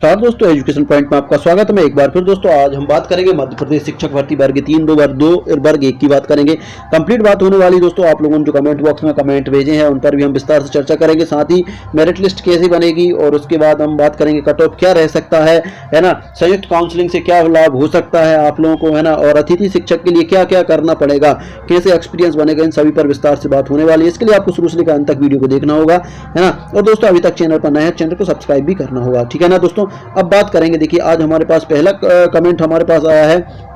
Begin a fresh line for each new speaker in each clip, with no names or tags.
नमस्कार दोस्तों, education point में आपका स्वागत है। मैं एक बार फिर दोस्तों आज हम बात करेंगे मध्य प्रदेश शिक्षक भर्ती वर्ग 3, वर्ग 2 और वर्ग 1 की बात करेंगे। कंप्लीट बात होने वाली दोस्तों, आप लोगों ने जो कमेंट बॉक्स में कमेंट भेजे हैं उन पर भी हम विस्तार से चर्चा करेंगे। साथ ही मेरिट लिस्ट कैसे बनेगी और उसके बाद हम बात करेंगे कट ऑफ क्या रह सकता है ना, संयुक्त काउंसलिंग से क्या लाभ हो सकता है आप लोगों को, है ना, और अतिथि शिक्षक के लिए क्या क्या करना पड़ेगा, कैसे एक्सपीरियंस बनेगा, इन सभी पर विस्तार से बात होने वाली है। इसके लिए आपको शुरू से लेकर अंत तक वीडियो को देखना होगा, है ना। और दोस्तों अभी तक चैनल पर नए हैं, चैनल को सब्सक्राइब भी करना होगा, ठीक है ना दोस्तों। अब बात करेंगे, देखिए आज हमारे पास पहला कमेंट हमारे पास आया है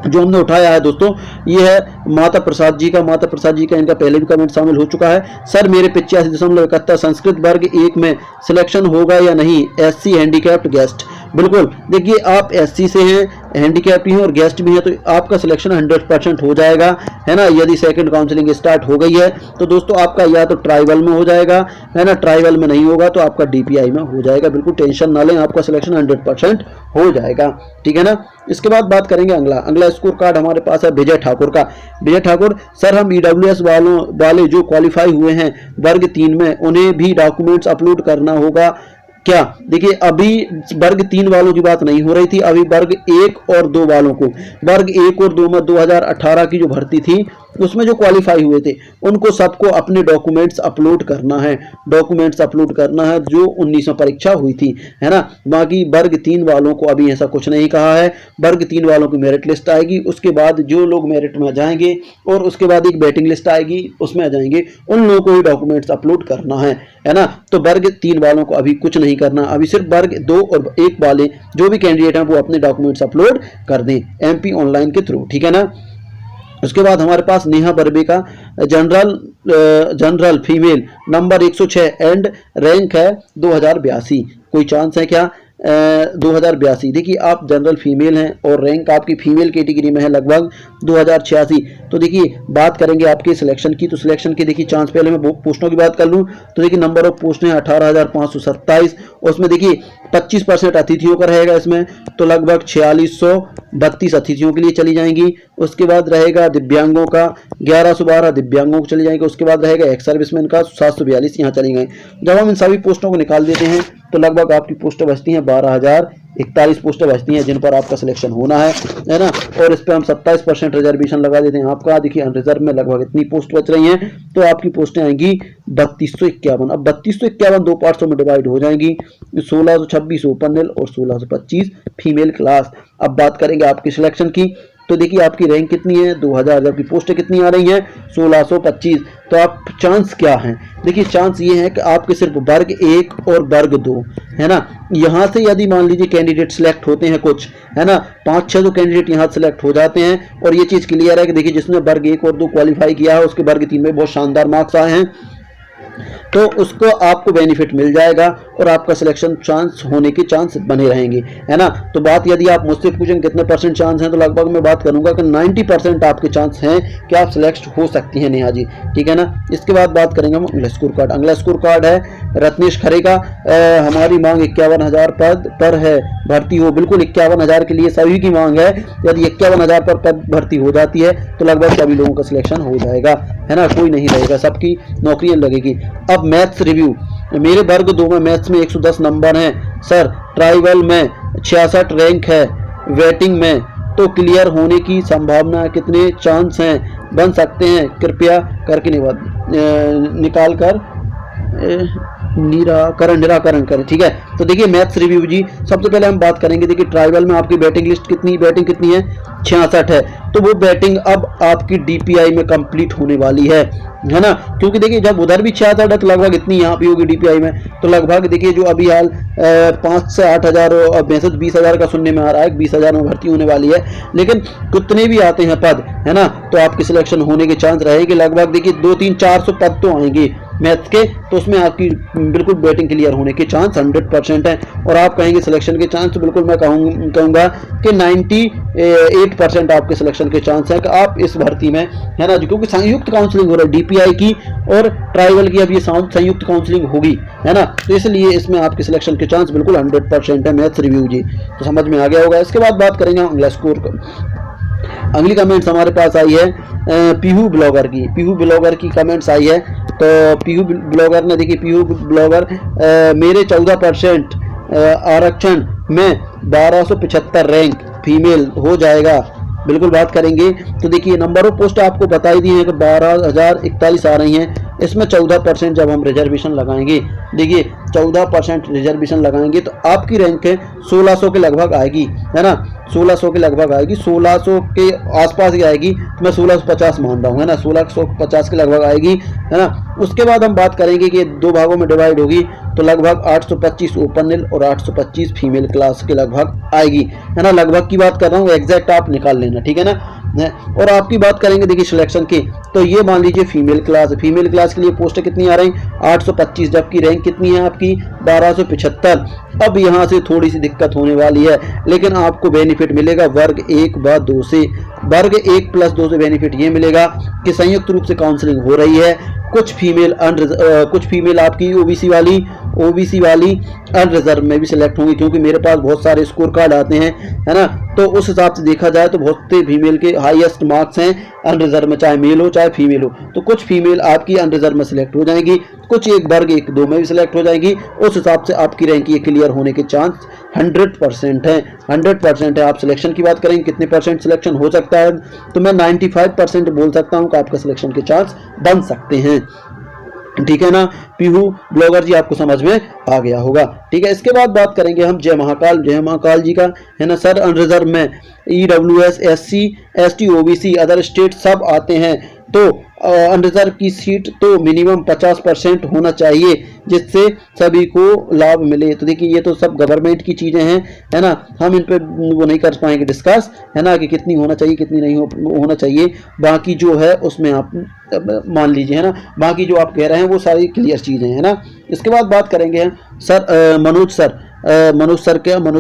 जो हमने उठाया है दोस्तों, ये है माता प्रसाद जी का। माता प्रसाद जी का इनका पहले भी कमेंट शामिल हो चुका है। सर मेरे 85.71 संस्कृत वर्ग 1 में सिलेक्शन होगा या नहीं, एससी हैंडीकैप्ड गेस्ट। बिल्कुल, देखिए आप एससी से हैं, हैंडीकैप भी हैं और गेस्ट भी हैं, तो आपका सिलेक्शन 100% हो जाएगा, है ना। यदि सेकंड काउंसलिंग स्टार्ट हो गई है तो दोस्तों आपका या तो ट्राइबल में हो जाएगा, है ना, ट्राइबल में नहीं होगा तो आपका डीपीआई में हो जाएगा। बिल्कुल टेंशन ना लें, आपका सिलेक्शन 100% हो जाएगा, ठीक है ना। इसके बाद बात करेंगे अगला स्कोर कार्ड हमारे पास है विजय ठाकुर का। विजय ठाकुर, सर हम ईडब्ल्यूएस वाले जो क्वालिफाई हुए हैं वर्ग 3 में, उन्हें भी डॉक्यूमेंट्स अपलोड करना होगा क्या। देखिए अभी वर्ग 3 वालों की बात नहीं हो रही थी, अभी वर्ग 1 और 2 वालों को, वर्ग 1 और 2 में 2018 की जो भर्ती थी उसमें जो क्वालिफाई हुए थे उनको सबको अपने डॉक्यूमेंट्स अपलोड करना है, डॉक्यूमेंट्स अपलोड करना है जो 19 में परीक्षा हुई थी, है ना। बाकी वर्ग 3 वालों को अभी ऐसा कुछ नहीं कहा है। वर्ग 3 वालों की मेरिट लिस्ट आएगी, उसके बाद जो लोग मेरिट में आ जाएंगे और उसके बाद एक वेटिंग लिस्ट आएगी, उसमें आ जाएंगे, उन लोगों को ही डॉक्यूमेंट्स अपलोड करना है ना। तो वर्ग 3 वालों को अभी कुछ नहीं करना, अभी सिर्फ वर्ग 2 और 1 वाले जो भी कैंडिडेट हैं वो अपने डॉक्यूमेंट्स अपलोड कर दें एमपी ऑनलाइन के थ्रू, ठीक है ना। उसके बाद हमारे पास नेहा बर्बे का general female number 106 and rank है 2082। कोई चांस है क्या 2082। देखिए आप जनरल फीमेल हैं और रैंक आपकी फीमेल कैटेगरी में है लगभग 2086। तो देखिए बात करेंगे आपके सिलेक्शन की, तो सिलेक्शन की देखिए चांस, पहले मैं पोस्टों की बात कर लूं तो देखिए नंबर ऑफ पोस्ट है 18,527। उसमें देखिए 25% अतिथियों का रहेगा इसमें, तो लगभग 4632 अतिथियों के लिए चली जाएंगी। उसके बाद रहेगा दिव्यांगों का 1112 दिव्यांगों को चली जाएंगे। उसके बाद रहेगा एक्स सर्विसमैन का 742 यहाँ चली गए। जब हम इन सभी पोस्टों को निकाल देते हैं तो लगभग आपकी पोस्टें बचती हैं 12,041 पोस्टें बचती हैं जिन पर आपका सिलेक्शन होना है ना। और इस पर हम 27% रिजर्वेशन लगा देते हैं आपका। देखिए अनरिजर्व में लगभग इतनी पोस्ट बच रही हैं, तो आपकी पोस्टें आएंगी 3251। अब 3251 दो पार्ट्सों में डिवाइड हो जाएंगी, 1626 ओपन नेल और 1625 फीमेल क्लास। अब बात करेंगे आपकी सिलेक्शन की, तो देखिए आपकी रैंक कितनी है 2000, जबकि पोस्टें कितनी आ रही हैं 1625। तो आप चांस क्या हैं, देखिए चांस ये है कि आपके सिर्फ वर्ग 1 और वर्ग 2, है ना, यहाँ से यदि मान लीजिए कैंडिडेट सिलेक्ट होते हैं कुछ, है ना, 5-6 तो कैंडिडेट यहाँ सिलेक्ट हो जाते हैं। और ये चीज़ क्लियर है कि देखिए जिसने वर्ग 1 और 2 क्वालिफाई किया है उसके वर्ग 3 में बहुत शानदार मार्क्स आए हैं, तो उसको आपको बेनिफिट मिल जाएगा और आपका सिलेक्शन चांस होने के चांस बने रहेंगे, है ना। तो बात यदि आप मुझसे पूछें कितने परसेंट चांस हैं, तो लगभग मैं बात करूंगा कि 90% आपके चांस हैं कि आप सिलेक्ट हो सकती हैं नेहा जी, ठीक है ना। इसके बाद बात करेंगे हम अगला स्कोर कार्ड। अगला स्कोर कार्ड है रत्नेश खरे का। हमारी मांग 51,000 पद पर है भर्ती हो। बिल्कुल 51,000 के लिए सभी की मांग है। यदि 51,000 पर पद भर्ती हो जाती है तो लगभग सभी लोगों का सिलेक्शन हो जाएगा, है ना, कोई नहीं रहेगा, सबकी नौकरियां लगेगी। अब मैथ्स रिव्यू, मेरे वर्ग 2 में मैथ्स में 110 नंबर हैं सर, ट्राइबल में 66 रैंक है, वेटिंग में तो क्लियर होने की संभावना कितने चांस हैं, बन सकते हैं, कृपया करके निकाल कर निराकरण करें, ठीक है। तो देखिए मैथ्स रिव्यू जी, सबसे पहले हम बात करेंगे, देखिए ट्राइबल में आपकी बैटिंग लिस्ट कितनी, बैटिंग कितनी है 66 है, तो वो बैटिंग अब आपकी डीपीआई में कंप्लीट होने वाली है ना। क्योंकि देखिए जब उधर भी 66 है तो लगभग इतनी यहाँ भी होगी डीपीआई में, तो लगभग देखिए जो अभी हाल 5 से 8,000 और 20,000 का सुनने में आ रहा है, 20,000 में भर्ती होने वाली है। लेकिन कितने भी आते हैं पद, है ना, तो आपके सिलेक्शन होने के चांस रहेंगे। लगभग देखिए 200-400 पद तो आएंगे मैथ्स के, तो उसमें आपकी बिल्कुल बैटिंग क्लियर होने के चांस 100% है। और आप कहेंगे सिलेक्शन के चांस, तो बिल्कुल मैं कहूँगा कि 98% आपके सिलेक्शन के चांस हैं कि आप इस भर्ती में, है ना, क्योंकि संयुक्त काउंसलिंग हो रहा है डीपीआई की और ट्राइबल की, अब ये संयुक्त काउंसलिंग होगी, है ना, तो इसलिए इसमें आपके सिलेक्शन के चांस बिल्कुल 100% है। मैथ्स रिव्यू जी तो समझ में आ गया होगा। इसके बाद बात करेंगे अगला स्कोर। अगली कमेंट्स हमारे पास आई है पीहू ब्लॉगर की। पीहू ब्लॉगर की कमेंट्स आई है, तो पीहू ब्लॉगर ने, देखिए पीहू ब्लॉगर मेरे 14% आरक्षण में 1275 रैंक फीमेल हो जाएगा, बिल्कुल बात करेंगे। तो देखिए नंबर ऑफ पोस्ट आपको बताई दी है कि 12,041 आ रही हैं, इसमें 14% जब हम रिजर्वेशन लगाएंगे, देखिए 14% रिजर्वेशन लगाएंगे तो आपकी रैंक है 1600 के लगभग आएगी, है ना, 1600 के लगभग आएगी, 1600 के आसपास ही आएगी, तो मैं 1650 मान रहा हूँ, है ना, 1650 के लगभग आएगी, है ना। उसके बाद हम बात करेंगे कि दो भागों में डिवाइड होगी तो लगभग 825 ओपन और 825 फीमेल क्लास के लगभग आएगी, है ना, लगभग की बात कर रहा हूँ, एग्जैक्ट आप निकाल लेना, ठीक है ना। और आपकी बात करेंगे देखिए सिलेक्शन की, तो ये मान लीजिए फीमेल क्लास के लिए पोस्ट कितनी आ रही, 825, जबकि रैंक कितनी है आपकी 1275। अब यहाँ से थोड़ी सी दिक्कत होने वाली है, लेकिन आपको बेनिफिट मिलेगा वर्ग 1 व 2 से, वर्ग 1 प्लस 2 से बेनिफिट ये मिलेगा कि संयुक्त रूप से काउंसलिंग हो रही है। कुछ फीमेल आपकी ओबीसी वाली अनरिजर्व में भी सिलेक्ट होंगी, क्योंकि मेरे पास बहुत सारे स्कोर कार्ड आते हैं, है ना, तो उस हिसाब से देखा जाए तो बहुत से फीमेल के हाईएस्ट मार्क्स हैं अनरिजर्व में, चाहे मेल हो चाहे फीमेल हो। तो कुछ फीमेल आपकी अनरिजर्व में सिलेक्ट हो जाएंगी, कुछ एक वर्ग 1-2 में भी सिलेक्ट हो जाएंगी। उस हिसाब से आपकी रैंक ये क्लियर होने के चांस 100% है, 100% है। आप सिलेक्शन की बात करेंगे कितने परसेंट सिलेक्शन हो सकता है, तो मैं 95% बोल सकता हूँ कि आपका सिलेक्शन के चांस बन सकते हैं, ठीक है ना। पीहू ब्लॉगर जी आपको समझ में आ गया होगा, ठीक है। इसके बाद बात करेंगे हम जय महाकाल जी का, है ना। सर अनरिजर्व में EWS SC ST OBC other state सब आते हैं, तो अनरिजर्व की सीट तो मिनिमम 50% होना चाहिए, जिससे सभी को लाभ मिले। तो देखिए ये तो सब गवर्नमेंट की चीज़ें हैं, है ना, हम इन पे वो नहीं कर पाएंगे डिस्कस, है ना, कि कितनी होना चाहिए कितनी नहीं होना चाहिए। बाकी जो है उसमें आप मान लीजिए, है ना, बाकी जो आप कह रहे हैं वो सारी क्लियर चीज़ें हैं ना। इसके बाद बात करेंगे सर मनोज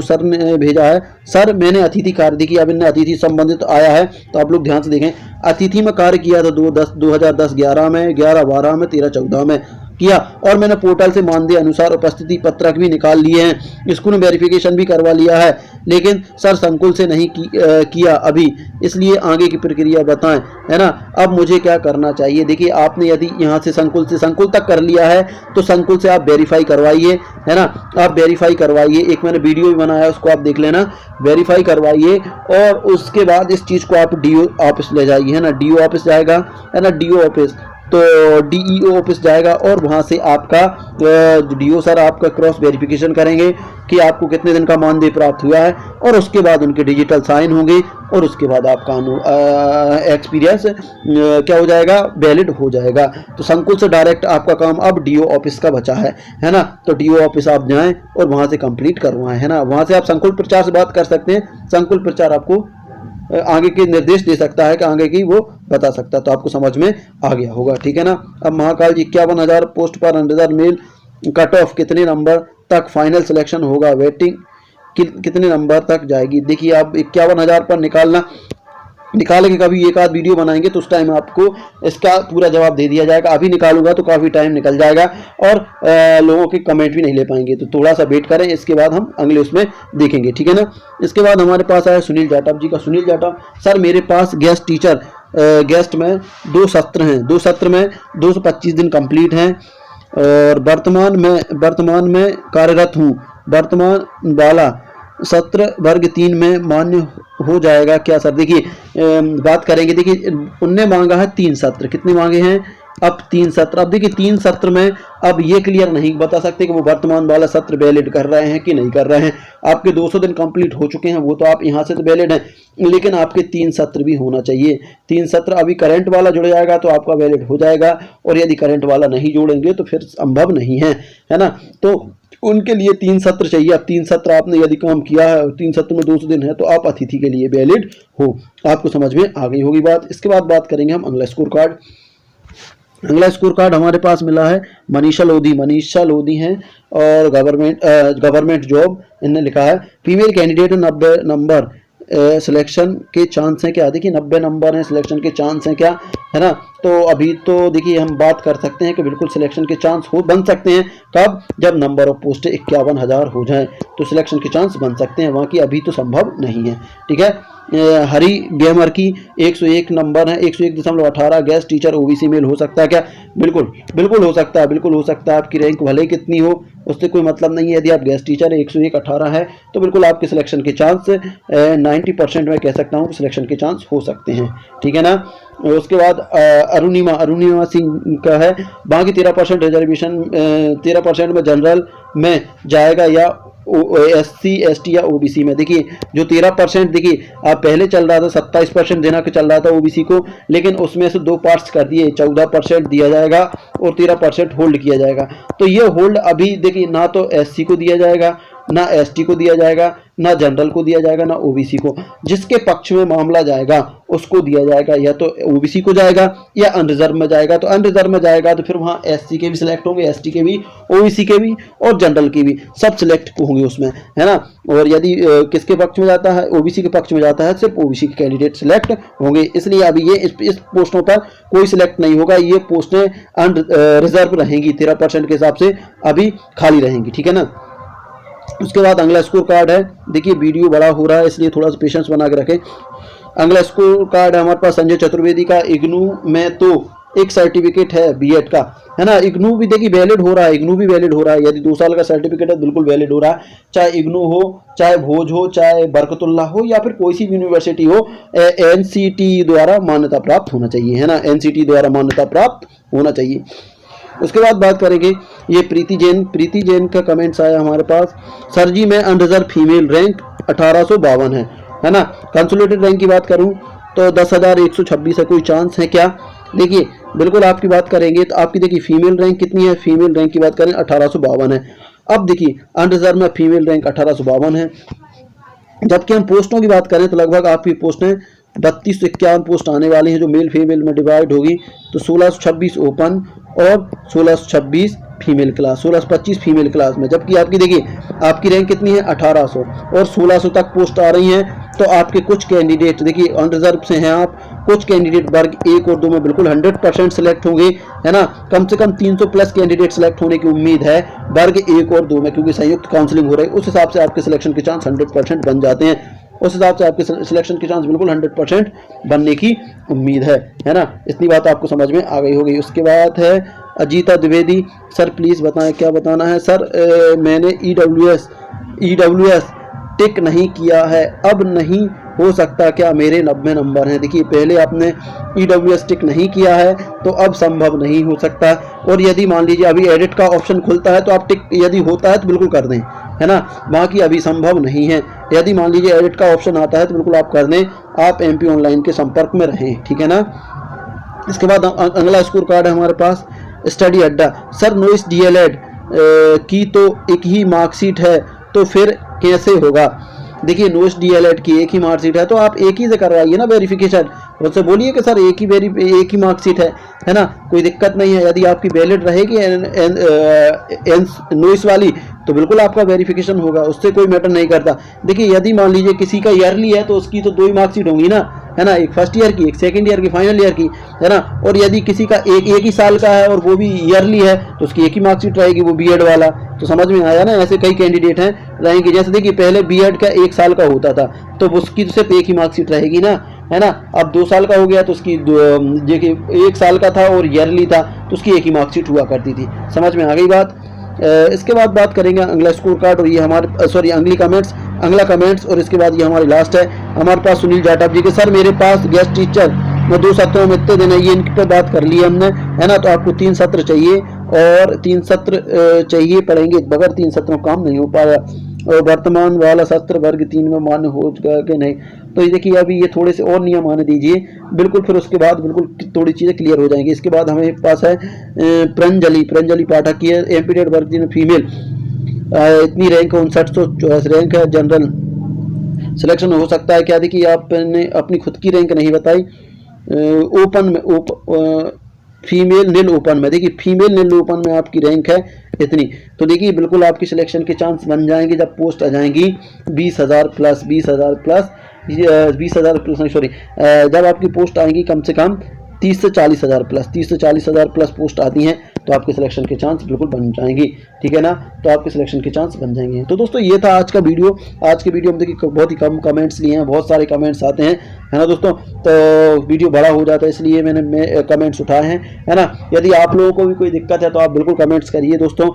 सर ने भेजा है, सर मैंने अतिथि कार्य देखिए, अब इनने अतिथि संबंधित आया है, तो आप लोग ध्यान से देखें। अतिथि में कार्य किया था 2010-11 में, 11-12 में, 13-14 में किया, और मैंने पोर्टल से मानदेय अनुसार उपस्थिति पत्रक भी निकाल लिए हैं, स्कूल में वेरिफिकेशन भी करवा लिया है, लेकिन सर संकुल से नहीं किया अभी, इसलिए आगे की प्रक्रिया बताएं, है ना। अब मुझे क्या करना चाहिए, देखिए आपने यदि यहाँ से संकुल तक कर लिया है तो संकुल से आप वेरीफाई करवाइए, है ना, आप वेरीफाई करवाइए। एक मैंने वीडियो भी बनाया है, उसको आप देख लेना, वेरीफाई करवाइए, और उसके बाद इस चीज़ को आप DO ऑफिस ले जाइए, है ना, DO ऑफिस जाएगा, है ना, DO ऑफिस तो DEO ऑफिस जाएगा, और वहाँ से आपका DO सर आपका क्रॉस वेरिफिकेशन करेंगे कि आपको कितने दिन का मानदेय प्राप्त हुआ है, और उसके बाद उनके डिजिटल साइन होंगे, और उसके बाद आपका एक्सपीरियंस क्या हो जाएगा, वैलिड हो जाएगा। तो संकुल से डायरेक्ट आपका काम अब DO ऑफिस का बचा है ना, तो DO ऑफिस आप जाएं और वहाँ से कंप्लीट करवाएं, है ना। वहाँ से आप संकुल प्रचार से बात कर सकते हैं, संकुल प्रचार आपको आगे के निर्देश दे सकता है कि आगे की वो बता सकता है, तो आपको समझ में आ गया होगा, ठीक है ना। अब महाकाल जी 51,000 पोस्ट पर अनरिजर्व मेल कट ऑफ कितने नंबर तक फाइनल सिलेक्शन होगा, वेटिंग कितने नंबर तक जाएगी। देखिए आप 51,000 पर निकाल के कभी एक आध वीडियो बनाएंगे तो उस टाइम आपको इसका पूरा जवाब दे दिया जाएगा। अभी निकालूंगा तो काफ़ी टाइम निकल जाएगा, और लोगों के कमेंट भी नहीं ले पाएंगे, तो थोड़ा सा वेट करें, इसके बाद हम अगले उसमें देखेंगे, ठीक है ना। इसके बाद हमारे पास आया सुनील जाटव जी का। सुनील जाटव सर मेरे पास गेस्ट में 2 सत्र हैं, 2 सत्र में 225 दिन कंप्लीट हैं, और वर्तमान में कार्यरत हूँ। वर्तमान वाला सत्र वर्ग 3 में मान्य हो जाएगा क्या सर। देखिए बात करेंगे, देखिए उनने मांगा है 3 सत्र, कितने मांगे हैं अब 3 सत्र। अब देखिए 3 सत्र में अब ये क्लियर नहीं बता सकते कि वो वर्तमान वाला सत्र वैलिड कर रहे हैं कि नहीं कर रहे हैं। आपके 200 दिन कंप्लीट हो चुके हैं, वो तो आप यहाँ से तो वैलिड हैं, लेकिन आपके 3 सत्र भी होना चाहिए। 3 सत्र अभी करंट वाला जुड़ जाएगा तो आपका वैलिड हो जाएगा, और यदि करंट वाला नहीं जोड़ेंगे तो फिर संभव नहीं है, है ना। तो उनके लिए 3 सत्र चाहिए। अब 3 सत्र आपने यदि काम किया है और 3 सत्र में 200 दिन है तो आप अतिथि के लिए वैलिड हो। आपको समझ में आ गई होगी बात। इसके बाद बात करेंगे हम अगला स्कोर कार्ड। अगला स्कोर कार्ड हमारे पास मिला है मनीषा लोधी हैं, और गवर्नमेंट जॉब इन्होंने लिखा है। फीमेल कैंडिडेट 90 नंबर सिलेक्शन के चांस हैं क्या। देखिए 90 नंबर हैं, सिलेक्शन के चांस हैं क्या, है ना। तो अभी तो देखिए हम बात कर सकते हैं कि बिल्कुल सिलेक्शन के चांस हो बन सकते हैं। कब? जब नंबर ऑफ पोस्ट 51,000 हो जाए तो सिलेक्शन के चांस बन सकते हैं, बाकी अभी तो संभव नहीं है। ठीक है। हरी गेमर की 101 नंबर है, 101.18 गेस्ट टीचर ओबीसी मेल हो सकता है क्या? बिल्कुल बिल्कुल हो सकता है, बिल्कुल हो सकता है। आपकी रैंक भले कितनी हो उससे कोई मतलब नहीं है। यदि आप गेस्ट टीचर 101.18 है तो बिल्कुल आपके सिलेक्शन के चांस 90% मैं कह सकता हूँ सिलेक्शन के चांस हो सकते हैं। ठीक है ना। उसके बाद अरुणिमा सिंह का है, बाकी 13% रिजर्वेशन 13% में जनरल में जाएगा या SC ST या OBC में। देखिए जो 13% देखिए आप पहले चल रहा था 27% देना के चल रहा था OBC को, लेकिन उसमें से 2 पार्ट्स कर दिए, 14% दिया जाएगा और 13% होल्ड किया जाएगा। तो ये होल्ड अभी देखिए ना तो SC को दिया जाएगा, ना ST को दिया जाएगा, ना जनरल को दिया जाएगा, ना OBC को। जिसके पक्ष में मामला जाएगा उसको दिया जाएगा, या तो OBC को जाएगा या अनरिजर्व में जाएगा। तो अनरिजर्व में जाएगा तो फिर वहाँ SC के भी सिलेक्ट होंगे, ST के भी, OBC के भी और जनरल के भी, सब सिलेक्ट होंगे उसमें, है ना। और यदि किसके पक्ष में जाता है, OBC के पक्ष में जाता है, सिर्फ OBC के कैंडिडेट सिलेक्ट होंगे। इसलिए अभी ये इस पोस्टों पर कोई सिलेक्ट नहीं होगा, ये पोस्टें रिजर्व रहेंगी, 13% के हिसाब से अभी खाली रहेंगी। ठीक है ना। उसके बाद अगला स्कोर कार्ड है। देखिए वीडियो बड़ा हो रहा है इसलिए थोड़ा सा पेशेंस बना के रखें। अगला स्कोर कार्ड है हमारे पास संजय चतुर्वेदी का। इग्नू में तो एक सर्टिफिकेट है बीएड का, है ना। इग्नू भी देखिए वैलिड हो रहा है, इग्नू भी वैलिड हो रहा है। यदि 2 साल का सर्टिफिकेट है बिल्कुल वैलिड हो रहा है, चाहे इग्नू हो, चाहे भोज हो, चाहे बरकतुल्ला हो, या फिर कोई सी भी यूनिवर्सिटी हो, NCT द्वारा मान्यता प्राप्त होना चाहिए, है ना। NCT द्वारा मान्यता प्राप्त होना चाहिए। उसके बाद बात करेंगे ये प्रीति जैन का कमेंट्स आया हमारे पास। सर जी मैं अनरिजर्व फीमेल रैंक 1852 है ना। कंसोलिडेटेड रैंक की बात करूं तो 10,126 है, कोई चांस है क्या? देखिए बिल्कुल आपकी बात करेंगे तो आपकी देखिए फीमेल रैंक कितनी है, फीमेल रैंक की बात करें 1852 है। अब देखिए अनरिजर्व में फीमेल रैंक 1852 है, जबकि हम पोस्टों की बात करें तो लगभग आपकी पोस्टें 32 से 51 पोस्ट आने वाली हैं जो मेल फीमेल में डिवाइड होगी। तो 1626 ओपन और 1626 फीमेल क्लास, 1625 फीमेल क्लास में। जबकि आपकी देखिए आपकी रैंक कितनी है 1800 और 1600 तक पोस्ट आ रही हैं। तो आपके कुछ कैंडिडेट देखिए अनरिजर्व से हैं आप, कुछ कैंडिडेट वर्ग 1 और 2 में बिल्कुल 100% सिलेक्ट होंगे, है ना। कम से कम 300 प्लस कैंडिडेट सिलेक्ट होने की उम्मीद है वर्ग 1 और 2 में, क्योंकि संयुक्त काउंसलिंग हो रही है। उस हिसाब से आपके सिलेक्शन के चांस 100% बन जाते हैं, उस हिसाब से आपके सिलेक्शन के चांस बिल्कुल 100% बनने की उम्मीद है ना। इतनी बात आपको समझ में आ गई होगी। उसके बाद है अजीता द्विवेदी, सर प्लीज़ बताएं क्या बताना है। सर मैंने EWS टिक नहीं किया है, अब नहीं हो सकता क्या? मेरे 90 नंबर हैं। देखिए पहले आपने EWS टिक नहीं किया है तो अब संभव नहीं हो सकता। और यदि मान लीजिए अभी एडिट का ऑप्शन खुलता है तो आप टिक यदि होता है तो बिल्कुल कर दें, है ना। बाकी अभी संभव नहीं है। यदि मान लीजिए एडिट का ऑप्शन आता है तो बिल्कुल आप कर दें। आप MP ऑनलाइन के संपर्क में रहें, ठीक है ना। इसके बाद अगला स्कोर कार्ड है हमारे पास स्टडी अड्डा। सर नोइस DLED की तो एक ही मार्कशीट है तो फिर कैसे होगा? देखिए नोइस DLED की एक ही मार्कशीट है तो आप एक ही से करवाइए ना वेरिफिकेशन। उससे बोलिए कि सर एक ही मार्कशीट है ना, कोई दिक्कत नहीं है। यदि आपकी वैलिड रहेगी नोइस वाली तो बिल्कुल आपका वेरिफिकेशन होगा, उससे कोई मैटर नहीं करता। देखिए यदि मान लीजिए किसी का ईयरली है तो उसकी तो 2 ही मार्कशीट होंगी ना, है ना। एक फर्स्ट ईयर की, एक सेकंड ईयर की, फाइनल ईयर की, है ना। और यदि किसी का एक ही साल का है और वो भी ईयरली है तो उसकी एक ही मार्कशीट रहेगी, वो बीएड वाला। तो समझ में आया ना। ऐसे कई कैंडिडेट हैं रहेंगे। जैसे देखिए पहले बीएड का 1 साल का होता था तो उसकी तो सिर्फ एक ही मार्कशीट रहेगी ना, है ना। अब 2 साल का हो गया तो उसकी देखिए 1 साल का था और ईयरली था तो उसकी एक ही मार्कशीट हुआ करती थी। समझ में आ गई बात। इसके बाद बात करेंगे अगला स्कोर कार्ड और ये हमारे अगला कमेंट्स और इसके बाद ये हमारी लास्ट है हमारे पास सुनील जाटव जी के। सर मेरे पास गेस्ट टीचर में 2 सत्रों में इतने दिन है, ये इनकी पे बात कर ली हमने, है ना। तो आपको 3 सत्र चाहिए और 3 सत्र चाहिए पड़ेंगे, बगैर 3 सत्रों काम नहीं हो पाएगा। और वर्तमान वाला सत्र वर्ग 3 में मान्य हो गया कि नहीं? तो ये देखिए अभी ये थोड़े से और नियम आने दीजिए बिल्कुल, फिर उसके बाद बिल्कुल थोड़ी चीज़ें क्लियर हो जाएंगी। इसके बाद हमें पास है प्रंजलि पाठक की है, एमपीडेड वर्ग 3 में फीमेल, इतनी रैंक 59 रैंक है। जनरल सिलेक्शन हो सकता है क्या? देखिए आपने अपनी खुद की रैंक नहीं बताई। ओपन में फीमेल नील ओपन में, देखिए फीमेल नील ओपन में आपकी रैंक है इतनी। तो देखिए बिल्कुल आपकी सिलेक्शन के चांस बन जाएंगे जब पोस्ट आ जाएंगी 20,000 प्लस, जब आपकी पोस्ट आएंगी कम से कम 30 से 40 हज़ार प्लस, 30 से 40 हज़ार प्लस पोस्ट आती हैं तो आपके सिलेक्शन के चांस बिल्कुल बन जाएंगी, ठीक है ना। तो आपके सिलेक्शन के चांस बन जाएंगे। तो दोस्तों ये था आज का वीडियो। आज के वीडियो में देखिए बहुत ही कम कमेंट्स लिए हैं, बहुत सारे कमेंट्स आते हैं, है ना दोस्तों। तो वीडियो बड़ा हो जाता है इसलिए मैंने कमेंट्स उठाए हैं, है ना। यदि आप लोगों को भी कोई दिक्कत है तो आप बिल्कुल कमेंट्स करिए दोस्तों,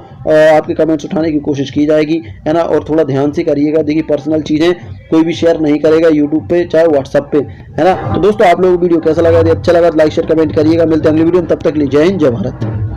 आपके कमेंट्स उठाने की कोशिश की जाएगी, है ना। और थोड़ा ध्यान से करिएगा, देखिए पर्सनल चीज़ें कोई भी शेयर नहीं करेगा यूट्यूब पे चाहे व्हाट्सअप पे, है ना। तो दोस्तों आप लोगों को वीडियो कैसा लगा, यदि अच्छा लगा तो लाइक शेयर कमेंट करिएगा। मिलते हैं अगली वीडियो में, तब तक के लिए जय हिंद जय भारत।